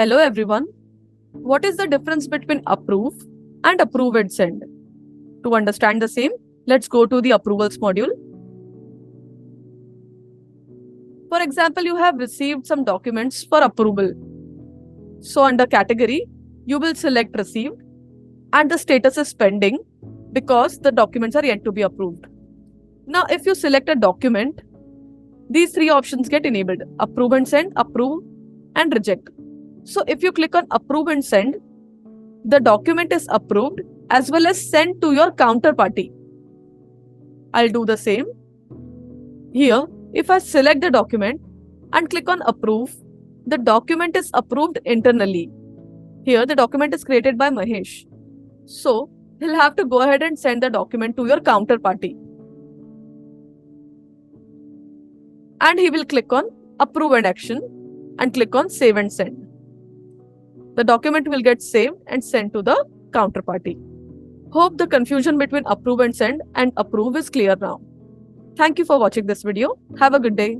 Hello everyone. What is the difference between approve and approve and send? To understand the same, let's go to the approvals module. For example, you have received some documents for approval. So under category, you will select received and the status is pending because the documents are yet to be approved. Now, if you select a document, these three options get enabled: approve and send, approve and reject. So if you click on approve and send, the document is approved as well as sent to your counterparty. I'll do the same. Here, if I select the document and click on approve, the document is approved internally. Here, the document is created by Mahesh. So, he'll have to go ahead and send the document to your counterparty. And he will click on approve and action and click on save and send. The document will get saved and sent to the counterparty. Hope the confusion between approve and send and approve is clear now. Thank you for watching this video. Have a good day.